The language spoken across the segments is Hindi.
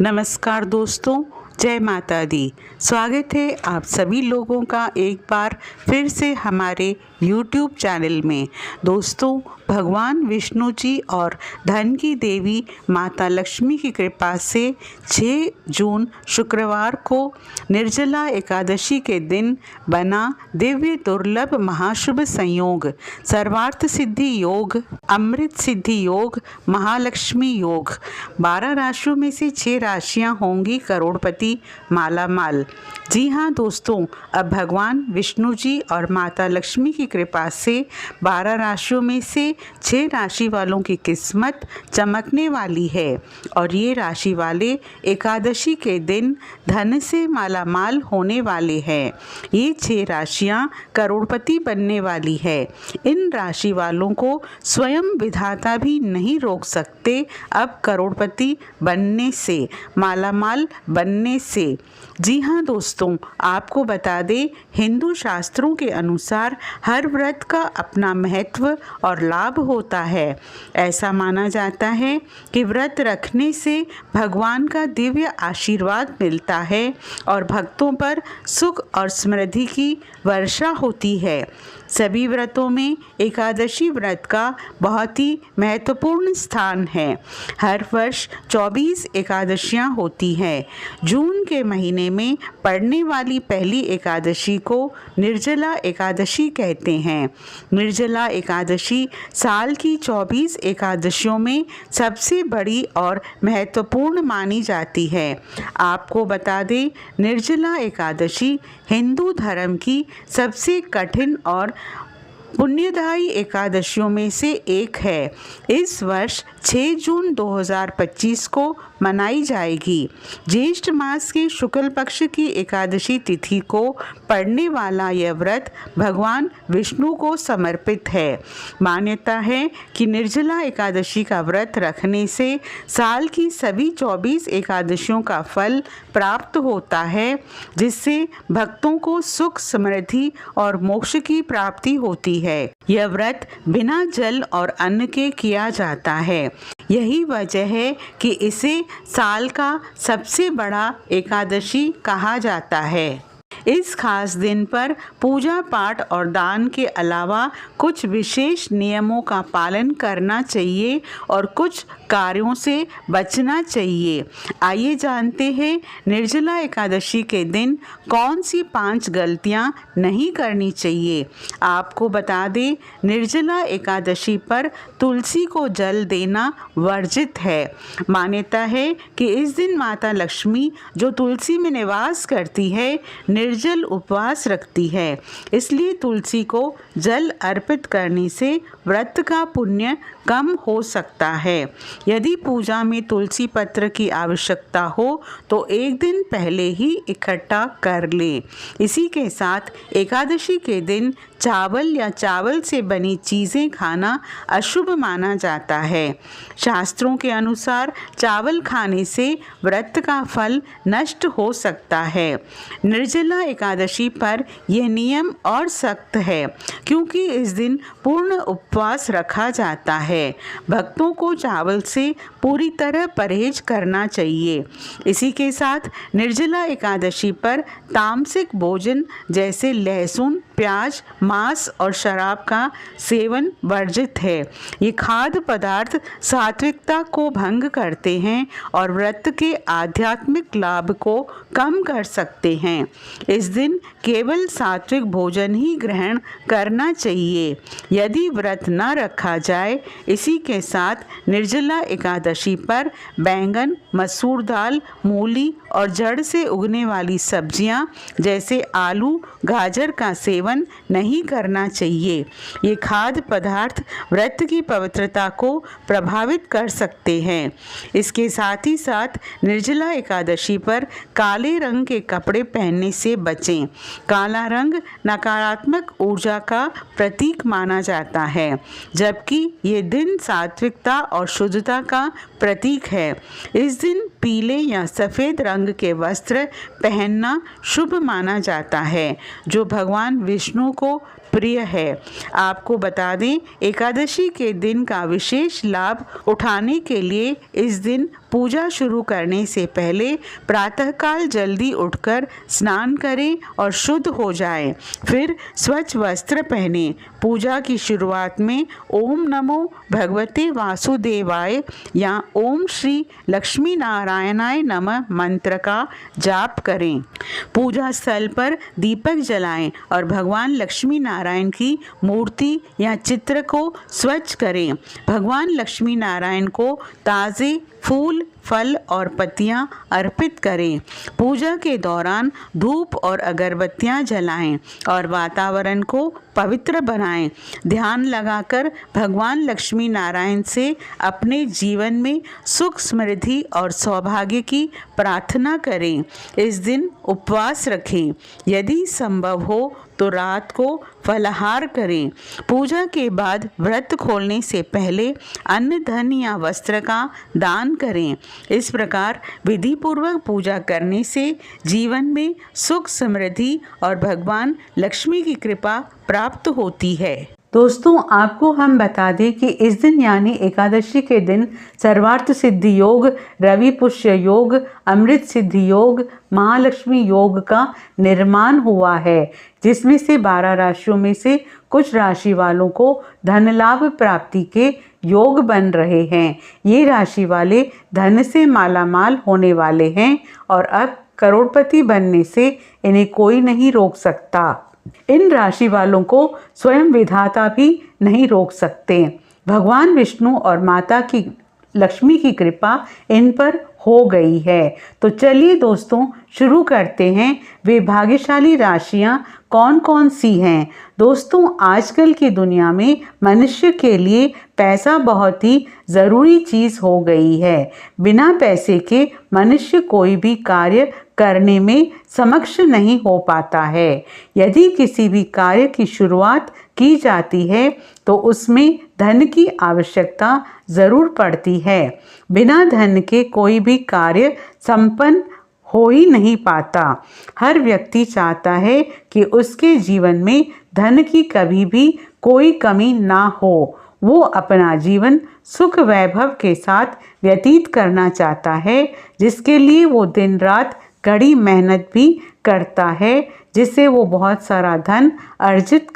नमस्कार दोस्तों, जय माता दी। स्वागत है आप सभी लोगों का एक बार फिर से हमारे YouTube चैनल में। दोस्तों, भगवान विष्णु जी और धन की देवी माता लक्ष्मी की कृपा से 6 जून शुक्रवार को निर्जला एकादशी के दिन बना दिव्य दुर्लभ महाशुभ संयोग सर्वार्थ सिद्धि योग, अमृत सिद्धि योग, महालक्ष्मी योग। 12 राशियों में से 6 राशियां होंगी करोड़पति मालामाल। जी हाँ दोस्तों, अब भगवान विष्णु जी और माता लक्ष्मी की कृपा से 12 राशियों में से 6 राशि वालों की किस्मत चमकने वाली है और ये राशि वाले एकादशी के दिन धन से मालामाल होने वाले हैं। ये 6 राशियां करोड़पति बनने वाली है। इन राशि वालों को स्वयं विधाता भी नहीं रोक सकते अब करोड़पति बनने से, मालामाल बनने से। जी हाँ दोस्तों, आपको बता दें, हिंदू शास्त्रों के अनुसार हर व्रत का अपना महत्व और लाभ होता है। ऐसा माना जाता है कि व्रत रखने से भगवान का दिव्य आशीर्वाद मिलता है और भक्तों पर सुख और समृद्धि की वर्षा होती है। सभी व्रतों में एकादशी व्रत का बहुत ही महत्वपूर्ण स्थान है। हर वर्ष 24 एकादशियां होती हैं। जून के महीने में पड़ने वाली पहली एकादशी को निर्जला एकादशी कहते हैं। निर्जला एकादशी साल की 24 एकादशियों में सबसे बड़ी और महत्वपूर्ण मानी जाती है। आपको बता दें, निर्जला एकादशी हिंदू धर्म की सबसे कठिन और पुण्यदायी एकादशियों में से एक है। इस वर्ष 6 जून 2025 को मनाई जाएगी। ज्येष्ठ मास के शुक्ल पक्ष की एकादशी तिथि को पड़ने वाला यह व्रत भगवान विष्णु को समर्पित है। मान्यता है कि निर्जला एकादशी का व्रत रखने से साल की सभी 24 एकादशियों का फल प्राप्त होता है, जिससे भक्तों को सुख, समृद्धि और मोक्ष की प्राप्ति होती है। यह व्रत बिना जल और अन्न के किया जाता है। यही वजह है कि इसे साल का सबसे बड़ा एकादशी कहा जाता है। इस खास दिन पर पूजा पाठ और दान के अलावा कुछ विशेष नियमों का पालन करना चाहिए और कुछ कार्यों से बचना चाहिए। आइए जानते हैं निर्जला एकादशी के दिन कौन सी 5 गलतियां नहीं करनी चाहिए। आपको बता दें, निर्जला एकादशी पर तुलसी को जल देना वर्जित है। मान्यता है कि इस दिन माता लक्ष्मी जो तुलसी में निवास करती है, निर्जल उपवास रखती है, इसलिए तुलसी को जल अर्पित करने से व्रत का पुण्य कम हो सकता है। यदि पूजा में तुलसी पत्र की आवश्यकता हो तो एक दिन पहले ही इकट्ठा कर लें। इसी के साथ एकादशी के दिन चावल या चावल से बनी चीज़ें खाना अशुभ माना जाता है। शास्त्रों के अनुसार चावल खाने से व्रत का फल नष्ट हो सकता है। निर्जला एकादशी पर यह नियम और सख्त है, क्योंकि इस दिन पूर्ण उपवास रखा जाता है। भक्तों को चावल से पूरी तरह परहेज करना चाहिए। इसी के साथ निर्जला एकादशी पर तामसिक भोजन जैसे लहसुन, प्याज, मांस और शराब का सेवन वर्जित है। ये खाद्य पदार्थ सात्विकता को भंग करते हैं और व्रत के आध्यात्मिक लाभ को कम कर सकते हैं। इस दिन केवल सात्विक भोजन ही ग्रहण करना चाहिए। यदि व्रत न रखा जाए, इसी के साथ निर्जला एकादशी पर बैंगन, मसूर दाल, मूली और जड़ से उगने वाली सब्जियां जैसे आलू, गाजर का सेवन नहीं करना चाहिए। ये खाद्य पदार्थ व्रत की पवित्रता को प्रभावित कर सकते हैं। इसके साथ ही साथ निर्जला एकादशी पर काले रंग के कपड़े पहनने से बचें। काला रंग नकारात्मक ऊर्जा का प्रतीक माना जाता है, जबकि ये दिन सात्विकता और शुद्धता का प्रतीक है। इस दिन पीले या सफ़ेद रंग के वस्त्र पहनना शुभ माना जाता है, जो भगवान विष्णु को प्रिय है। आपको बता दें, एकादशी के दिन का विशेष लाभ उठाने के लिए इस दिन पूजा शुरू करने से पहले प्रातःकाल जल्दी उठकर स्नान करें और शुद्ध हो जाएं। फिर स्वच्छ वस्त्र पहनें। पूजा की शुरुआत में ओम नमो भगवते वासुदेवाय या ओम श्री लक्ष्मी नारायणाय नमः मंत्र का जाप करें। पूजा स्थल पर दीपक जलाएं और भगवान लक्ष्मी नारायण की मूर्ति या चित्र को स्वच्छ करें। भगवान लक्ष्मी नारायण को ताज़े फूल, फल और पत्तियां अर्पित करें। पूजा के दौरान धूप और अगरबत्तियां जलाएं और वातावरण को पवित्र बनाएं। ध्यान लगाकर भगवान लक्ष्मी नारायण से अपने जीवन में सुख, समृद्धि और सौभाग्य की प्रार्थना करें। इस दिन उपवास रखें। यदि संभव हो तो रात को फलाहार करें। पूजा के बाद व्रत खोलने से पहले अन्न, धन या वस्त्र का दान करें। इस प्रकार विधि पूर्वक पूजा करने से जीवन में सुख, समृद्धि और भगवान लक्ष्मी की कृपा प्राप्त होती है। दोस्तों, आपको हम बता दें कि इस दिन यानी एकादशी के दिन सर्वार्थ सिद्धि योग, रवि पुष्य योग, अमृत सिद्धि योग, महालक्ष्मी योग का निर्माण हुआ है, जिसमें से 12 राशियों में से कुछ राशि वालों को धन लाभ प्राप्ति के योग बन रहे हैं। ये राशि वाले धन से मालामाल होने वाले हैं और अब करोड़पति बनने से इन्हें कोई नहीं रोक सकता। इन राशि वालों को स्वयं विधाता भी नहीं रोक सकते। भगवान विष्णु और माता की लक्ष्मी की कृपा इन पर हो गई है। तो चलिए दोस्तों, शुरू करते हैं। वे भाग्यशाली राशियां कौन कौन सी हैं? दोस्तों, आजकल की दुनिया में मनुष्य के लिए पैसा बहुत ही ज़रूरी चीज़ हो गई है। बिना पैसे के मनुष्य कोई भी कार्य करने में समक्ष नहीं हो पाता है। यदि किसी भी कार्य की शुरुआत की जाती है तो उसमें धन की आवश्यकता ज़रूर पड़ती है। बिना धन के कोई भी कार्य संपन्न हो ही नहीं पाता। हर व्यक्ति चाहता है कि उसके जीवन में धन की कभी भी कोई कमी ना हो। वो अपना जीवन सुख वैभव के साथ व्यतीत करना चाहता है, जिसके लिए वो दिन रात कड़ी मेहनत भी करता है, जिससे वो बहुत सारा धन अर्जित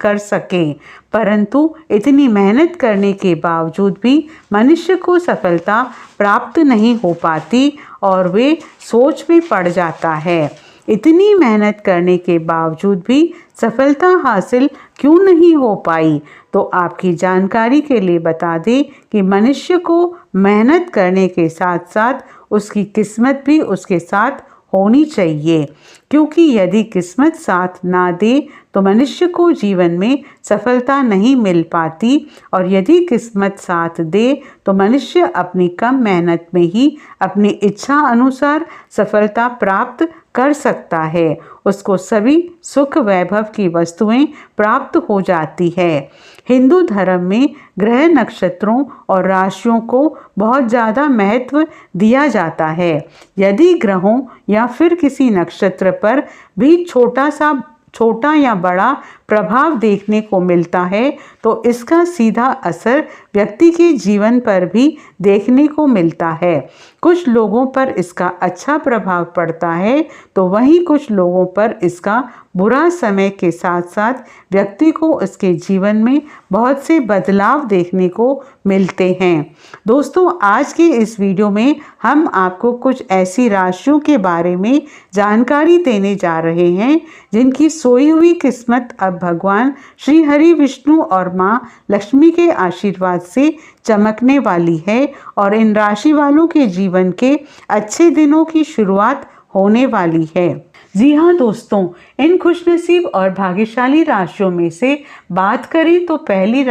कर सके। परंतु इतनी मेहनत करने के बावजूद भी मनुष्य को सफलता प्राप्त नहीं हो पाती और वे सोच में पड़ जाता है। इतनी मेहनत करने के बावजूद भी सफलता हासिल क्यों नहीं हो पाई? तो आपकी जानकारी के लिए बता दें कि मनुष्य को मेहनत करने के साथ साथ उसकी किस्मत भी उसके साथ होनी चाहिए, क्योंकि यदि किस्मत साथ ना दे तो मनुष्य को जीवन में सफलता नहीं मिल पाती, और यदि किस्मत साथ दे तो मनुष्य अपनी कम मेहनत में ही अपनी इच्छा अनुसार सफलता प्राप्त कर सकता है। उसको सभी सुख वैभव की वस्तुएं प्राप्त हो जाती है। हिंदू धर्म में ग्रह, नक्षत्रों और राशियों को बहुत ज़्यादा महत्व दिया जाता है। यदि ग्रहों या फिर किसी नक्षत्र पर भी छोटा या बड़ा प्रभाव देखने को मिलता है तो इसका सीधा असर व्यक्ति के जीवन पर भी देखने को मिलता है। कुछ लोगों पर इसका अच्छा प्रभाव पड़ता है तो वहीं कुछ लोगों पर इसका बुरा समय के साथ साथ व्यक्ति को उसके जीवन में बहुत से बदलाव देखने को मिलते हैं। दोस्तों, आज के इस वीडियो में हम आपको कुछ ऐसी राशियों के बारे में जानकारी देने जा रहे हैं जिनकी सोई हुई किस्मत अब भगवान श्री हरि विष्णु और माँ लक्ष्मी के आशीर्वाद से चमकने वाली है और इन राशि वालों के जीवन के अच्छे दिनों की शुरुआत होने वाली है। जी हाँ दोस्तों, इन खुशनसीब और भाग्यशाली राशियों में से बात करें तो पहली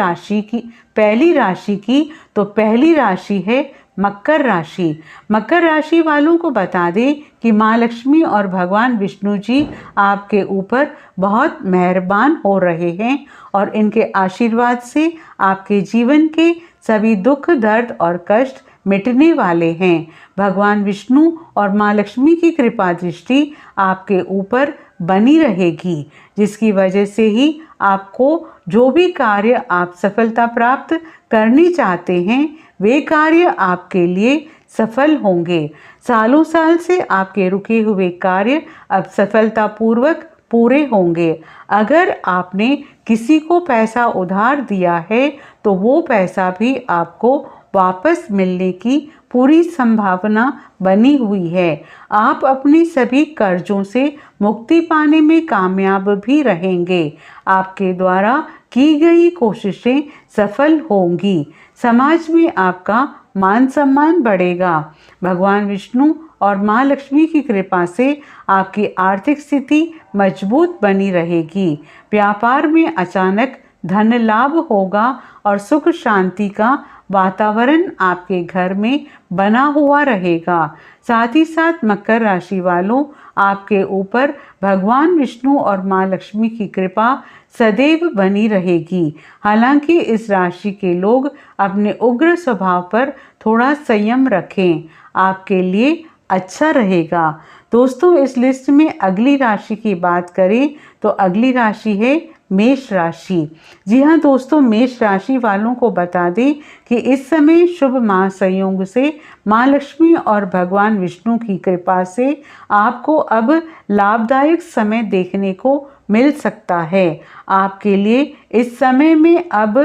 राशि है मकर राशि। मकर राशि वालों को बता दें कि माँ लक्ष्मी और भगवान विष्णु जी आपके ऊपर बहुत मेहरबान हो रहे हैं और इनके आशीर्वाद से आपके जीवन के सभी दुख दर्द और कष्ट मिटने वाले हैं। भगवान विष्णु और माँ लक्ष्मी की कृपा दृष्टि आपके ऊपर बनी रहेगी, जिसकी वजह से ही आपको जो भी कार्य आप सफलता प्राप्त करनी चाहते हैं वे कार्य आपके लिए सफल होंगे। सालों साल से आपके रुके हुए कार्य अब सफलतापूर्वक पूरे होंगे। अगर आपने किसी को पैसा उधार दिया है तो वो पैसा भी आपको वापस मिलने की पूरी संभावना बनी हुई है। आप अपने सभी कर्जों से मुक्ति पाने में कामयाब भी रहेंगे। आपके द्वारा की गई कोशिशें सफल होंगी। समाज में आपका मान सम्मान बढ़ेगा। भगवान विष्णु और माँ लक्ष्मी की कृपा से आपकी आर्थिक स्थिति मजबूत बनी रहेगी। व्यापार में अचानक धन लाभ होगा और सुख शांति का वातावरण आपके घर में बना हुआ रहेगा। साथ ही साथ मकर राशि वालों, आपके ऊपर भगवान विष्णु और माँ लक्ष्मी की कृपा सदैव बनी रहेगी। हालांकि इस राशि के लोग अपने उग्र स्वभाव पर थोड़ा संयम रखें, आपके लिए अच्छा रहेगा। दोस्तों, इस लिस्ट में अगली राशि की बात करें तो अगली राशि है मेष राशि। जी हाँ दोस्तों, मेष राशि वालों को बता दें कि इस समय शुभ माह संयोग से माँ लक्ष्मी और भगवान विष्णु की कृपा से आपको अब लाभदायक समय देखने को मिल सकता है। आपके लिए इस समय में अब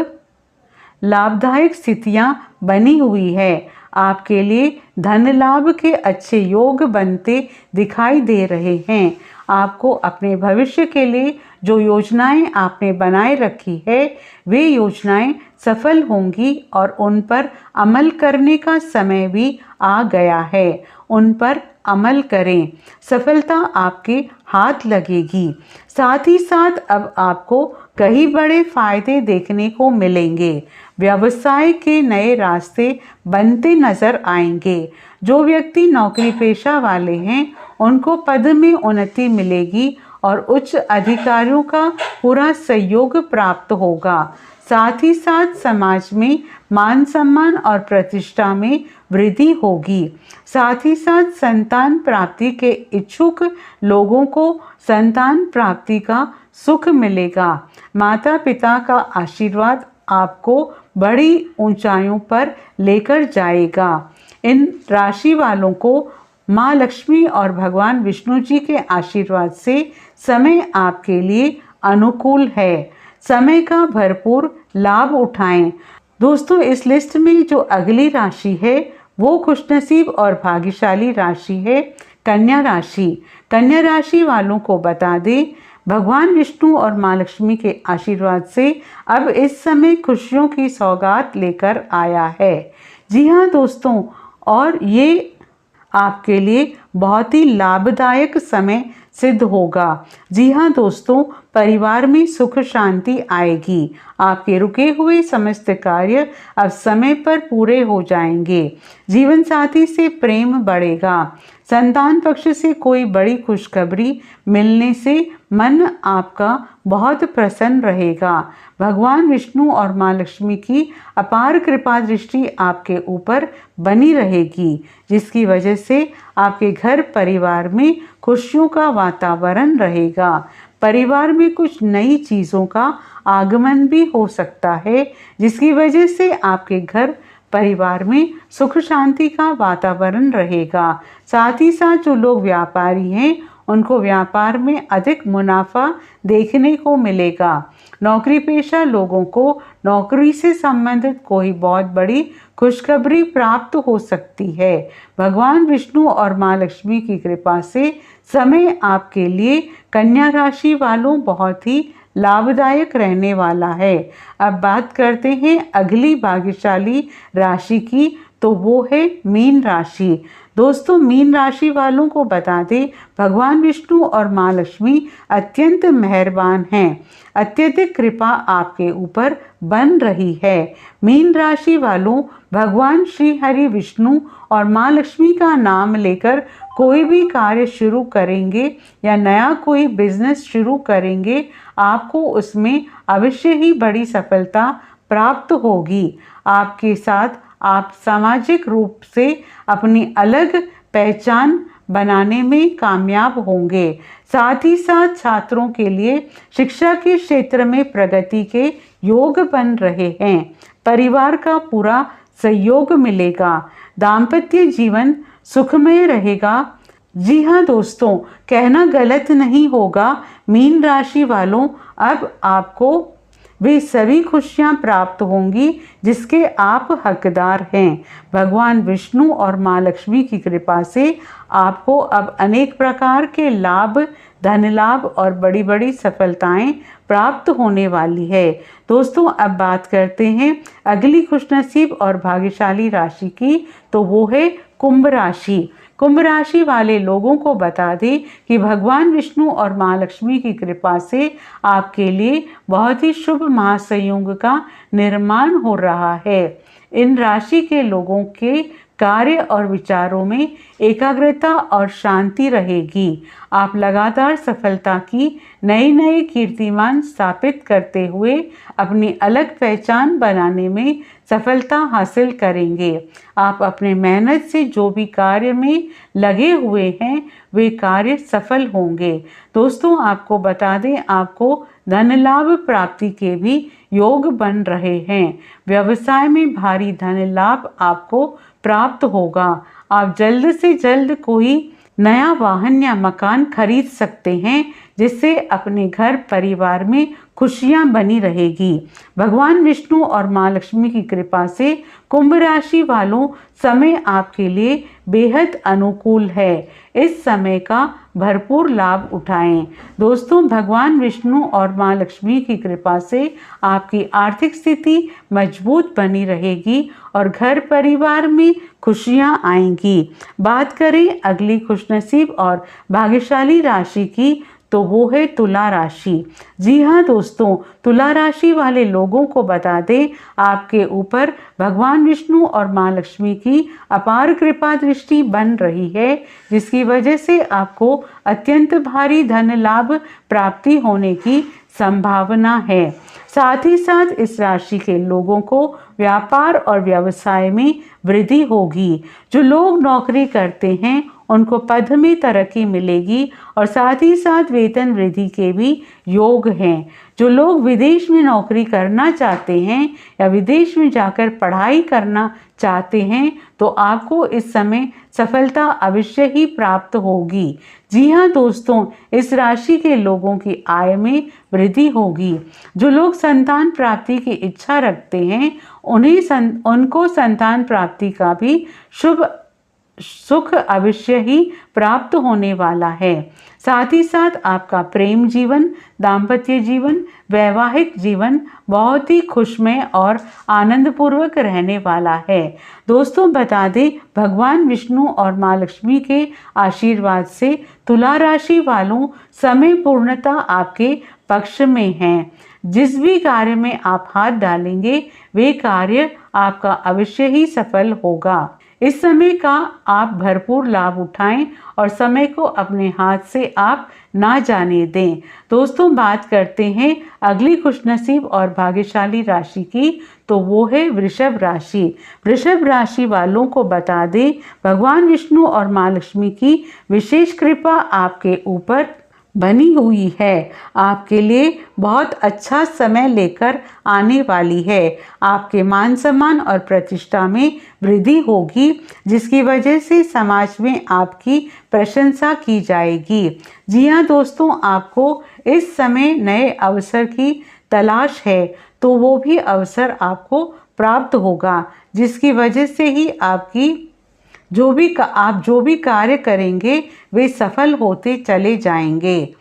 लाभदायक स्थितियां बनी हुई है। आपके लिए धन लाभ के अच्छे योग बनते दिखाई दे रहे हैं। आपको अपने भविष्य के लिए जो योजनाएं आपने बनाए रखी है वे योजनाएं सफल होंगी और उन पर अमल करने का समय भी आ गया है। उन पर अमल करें, सफलता आपके हाथ लगेगी। साथ ही साथ अब आपको कई बड़े फायदे देखने को मिलेंगे। व्यवसाय के नए रास्ते बनते नजर आएंगे। जो व्यक्ति नौकरी पेशा वाले हैं उनको पद में उन्नति मिलेगी और उच्च अधिकारियों का पूरा सहयोग प्राप्त होगा। साथ ही साथ समाज में मान सम्मान और प्रतिष्ठा में वृद्धि होगी। साथ ही साथ संतान प्राप्ति के इच्छुक लोगों को संतान प्राप्ति का सुख मिलेगा। माता पिता का आशीर्वाद आपको बड़ी ऊंचाइयों पर लेकर जाएगा। इन राशि वालों को माँ लक्ष्मी और भगवान विष्णु जी के आशीर्वाद से समय आपके लिए अनुकूल है। समय का भरपूर लाभ उठाएं। दोस्तों, इस लिस्ट में जो अगली राशि है वो खुशनसीब और भाग्यशाली राशि है कन्या राशि। कन्या राशि वालों को बता दें, भगवान विष्णु और माँ लक्ष्मी के आशीर्वाद से अब इस समय खुशियों की सौगात लेकर आया है। जी हाँ दोस्तों, और ये आपके लिए बहुत ही लाभदायक समय सिद्ध होगा। जी हाँ दोस्तों, परिवार में सुख शांति आएगी। आपके रुके हुए समस्त कार्य अब समय पर पूरे हो जाएंगे। जीवन साथी से प्रेम बढ़ेगा। संतान पक्ष से कोई बड़ी खुशखबरी मिलने से मन आपका बहुत प्रसन्न रहेगा। भगवान विष्णु और माँ लक्ष्मी की अपार कृपा दृष्टि आपके ऊपर बनी रहेगी, जिसकी वजह से आपके घर परिवार में खुशियों का वातावरण रहेगा। परिवार में कुछ नई चीज़ों का आगमन भी हो सकता है, जिसकी वजह से आपके घर परिवार में सुख शांति का वातावरण रहेगा। साथ ही साथ जो लोग व्यापारी हैं उनको व्यापार में अधिक मुनाफा देखने को मिलेगा। नौकरी पेशा लोगों को नौकरी से संबंधित कोई बहुत बड़ी खुशखबरी प्राप्त हो सकती है। भगवान विष्णु और माँ लक्ष्मी की कृपा से समय आपके लिए कन्या राशि वालों बहुत ही लाभदायक रहने वाला है। अब बात करते हैं अगली भाग्यशाली राशि की, तो वो है मीन राशि। दोस्तों, मीन राशि वालों को बता दें, भगवान विष्णु और माँ लक्ष्मी अत्यंत मेहरबान हैं। अत्यधिक कृपा आपके ऊपर बन रही है। मीन राशि वालों, भगवान श्री हरि विष्णु और माँ लक्ष्मी का नाम लेकर कोई भी कार्य शुरू करेंगे या नया कोई बिजनेस शुरू करेंगे, आपको उसमें अवश्य ही बड़ी सफलता प्राप्त होगी। आपके साथ आप सामाजिक रूप से अपनी अलग पहचान बनाने में कामयाब होंगे। साथ ही साथ छात्रों के लिए शिक्षा के क्षेत्र में प्रगति के योग बन रहे हैं। परिवार का पूरा सहयोग मिलेगा। दाम्पत्य जीवन सुखमय रहेगा। जी हाँ दोस्तों, कहना गलत नहीं होगा, मीन राशि वालों, अब आपको वे सभी खुशियाँ प्राप्त होंगी जिसके आप हकदार हैं। भगवान विष्णु और माँ लक्ष्मी की कृपा से आपको अब अनेक प्रकार के लाभ, धन लाभ और बड़ी बड़ी सफलताएं प्राप्त होने वाली है। दोस्तों, अब बात करते हैं अगली खुशनसीब और भाग्यशाली राशि की, तो वो है कुंभ राशि। कुंभ राशि वाले लोगों को बता दें कि भगवान विष्णु और माँ लक्ष्मी की कृपा से आपके लिए बहुत ही शुभ महासंयोग का निर्माण हो रहा है। इन राशि के लोगों के कार्य और विचारों में एकाग्रता और शांति रहेगी। आप लगातार सफलता की नए कीर्तिमान स्थापित करते हुए अपनी अलग पहचान बनाने में सफलता हासिल करेंगे। आप अपने मेहनत से जो भी कार्य में लगे हुए हैं वे कार्य सफल होंगे। दोस्तों, आपको बता दें, आपको धन लाभ प्राप्ति के भी योग बन रहे हैं। व्यवसाय में भारी धन लाभ आपको प्राप्त होगा। आप जल्द से जल्द कोई नया वाहन या मकान खरीद सकते हैं जिससे अपने घर परिवार में खुशियां बनी रहेगी। भगवान विष्णु और माँ लक्ष्मी की कृपा से कुंभ राशि वालों, समय आपके लिए बेहद अनुकूल है। इस समय का भरपूर लाभ उठाएं। दोस्तों, भगवान विष्णु और माँ लक्ष्मी की कृपा से आपकी आर्थिक स्थिति मजबूत बनी रहेगी और घर परिवार में खुशियां आएंगी। बात करें अगली खुशनसीब और भाग्यशाली राशि की, तो वो है तुला राशि। जी हाँ दोस्तों, तुला राशि वाले लोगों को बता दें, आपके ऊपर भगवान विष्णु और माँ लक्ष्मी की अपार कृपा दृष्टि बन रही है, जिसकी वजह से आपको अत्यंत भारी धन लाभ प्राप्ति होने की संभावना है। साथ ही साथ इस राशि के लोगों को व्यापार और व्यवसाय में वृद्धि होगी। जो लोग नौकरी करते हैं उनको पद में तरक्की मिलेगी और साथ ही साथ वेतन वृद्धि के भी योग हैं। जो लोग विदेश में नौकरी करना चाहते हैं या विदेश में जाकर पढ़ाई करना चाहते हैं तो आपको इस समय सफलता अवश्य ही प्राप्त होगी। जी हाँ दोस्तों, इस राशि के लोगों की आय में वृद्धि होगी। जो लोग संतान प्राप्ति की इच्छा रखते हैं उनको संतान प्राप्ति का भी सुख अवश्य ही प्राप्त होने वाला है। साथ ही साथ आपका प्रेम जीवन, दाम्पत्य जीवन, वैवाहिक जीवन बहुत ही खुशमय और आनंदपूर्वक रहने वाला है। दोस्तों, बता दें, भगवान विष्णु और माँ लक्ष्मी के आशीर्वाद से तुला राशि वालों, समय पूर्णता आपके पक्ष में है। जिस भी कार्य में आप हाथ डालेंगे वे कार्य आपका अवश्य ही सफल होगा। इस समय का आप भरपूर लाभ उठाएं और समय को अपने हाथ से आप ना जाने दें। दोस्तों, बात करते हैं अगली खुशनसीब और भाग्यशाली राशि की, तो वो है वृषभ राशि। वृषभ राशि वालों को बता दें, भगवान विष्णु और माँ लक्ष्मी की विशेष कृपा आपके ऊपर बनी हुई है। आपके लिए बहुत अच्छा समय लेकर आने वाली है। आपके मान सम्मान और प्रतिष्ठा में वृद्धि होगी, जिसकी वजह से समाज में आपकी प्रशंसा की जाएगी। जी हाँ दोस्तों, आपको इस समय नए अवसर की तलाश है, तो वो भी अवसर आपको प्राप्त होगा, जिसकी वजह से ही आपकी आप जो भी कार्य करेंगे वे सफल होते चले जाएंगे।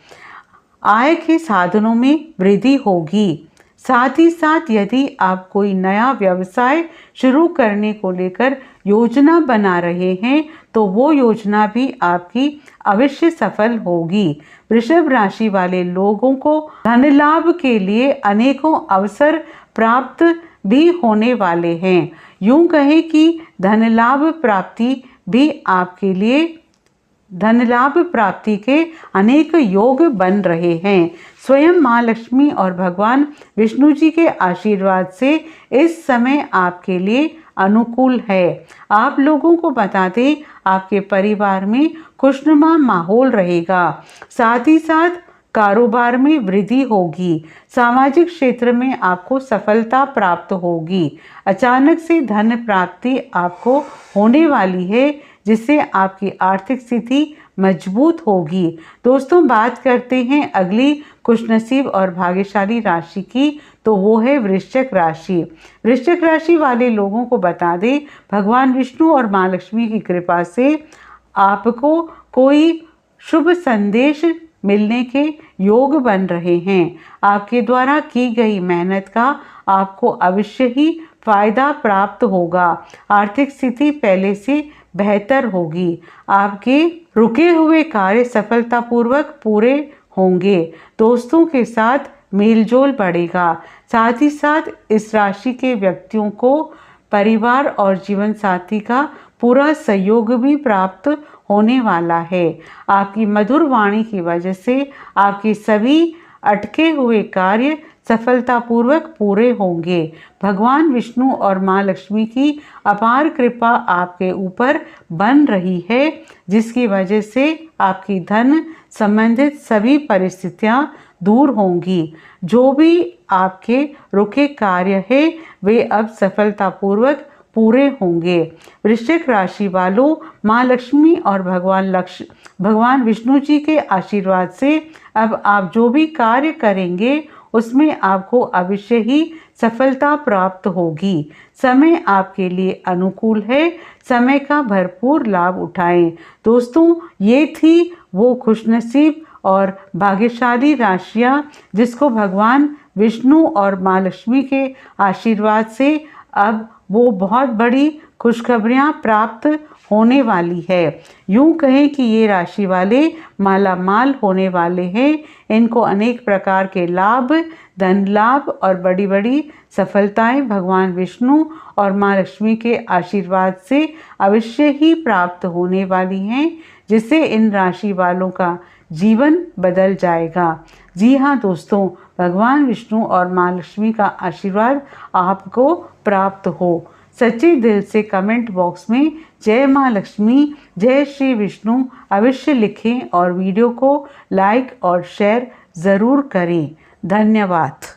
आय के साधनों में वृद्धि होगी। साथ ही साथ यदि आप कोई नया व्यवसाय शुरू करने को लेकर योजना बना रहे हैं तो वो योजना भी आपकी अवश्य सफल होगी। वृषभ राशि वाले लोगों को धन लाभ के लिए अनेकों अवसर प्राप्त भी होने वाले हैं। यूं कहें कि धन लाभ प्राप्ति भी आपके लिए धन लाभ प्राप्ति के अनेक योग बन रहे हैं। स्वयं माँ लक्ष्मी और भगवान विष्णु जी के आशीर्वाद से इस समय आपके लिए अनुकूल है। आप लोगों को बता दें, आपके परिवार में खुशनुमा माहौल रहेगा। साथ ही साथ कारोबार में वृद्धि होगी। सामाजिक क्षेत्र में आपको सफलता प्राप्त होगी। अचानक से धन प्राप्ति आपको होने वाली है, जिससे आपकी आर्थिक स्थिति मजबूत होगी। दोस्तों, बात करते हैं अगली खुशनसीब और भाग्यशाली राशि की, तो वो है वृश्चिक राशि। वृश्चिक राशि वाले लोगों को बता दें, भगवान विष्णु और माँ लक्ष्मी की कृपा से आपको कोई शुभ संदेश मिलने के योग बन रहे हैं। आपके द्वारा की गई मेहनत का आपको अवश्य ही फायदा प्राप्त होगा। आर्थिक स्थिति पहले से बेहतर होगी। आपके रुके हुए कार्य सफलतापूर्वक पूरे होंगे। दोस्तों के साथ मेलजोल बढ़ेगा। साथ ही साथ इस राशि के व्यक्तियों को परिवार और जीवन साथी का पूरा सहयोग भी प्राप्त होने वाला है। आपकी मधुर वाणी की वजह से आपके सभी अटके हुए कार्य सफलतापूर्वक पूरे होंगे। भगवान विष्णु और माँ लक्ष्मी की अपार कृपा आपके ऊपर बन रही है, जिसकी वजह से आपकी धन संबंधित सभी परिस्थितियाँ दूर होंगी। जो भी आपके रुके कार्य है वे अब सफलतापूर्वक पूरे होंगे। वृश्चिक राशि वालों, माँ लक्ष्मी और भगवान विष्णु जी के आशीर्वाद से अब आप जो भी कार्य करेंगे उसमें आपको अवश्य ही सफलता प्राप्त होगी। समय आपके लिए अनुकूल है। समय का भरपूर लाभ उठाएं। दोस्तों, ये थी वो खुशनसीब और भाग्यशाली राशियाँ जिसको भगवान विष्णु और माँ लक्ष्मी के आशीर्वाद से अब वो बहुत बड़ी खुशखबरियाँ प्राप्त होने वाली है। यूं कहें कि ये राशि वाले माला माल होने वाले हैं। इनको अनेक प्रकार के लाभ, धन लाभ और बड़ी बड़ी सफलताएं भगवान विष्णु और माँ लक्ष्मी के आशीर्वाद से अवश्य ही प्राप्त होने वाली हैं, जिससे इन राशि वालों का जीवन बदल जाएगा। जी हाँ दोस्तों, भगवान विष्णु और माँ लक्ष्मी का आशीर्वाद आपको प्राप्त हो। सच्चे दिल से कमेंट बॉक्स में जय माँ लक्ष्मी, जय श्री विष्णु अवश्य लिखें और वीडियो को लाइक और शेयर ज़रूर करें। धन्यवाद।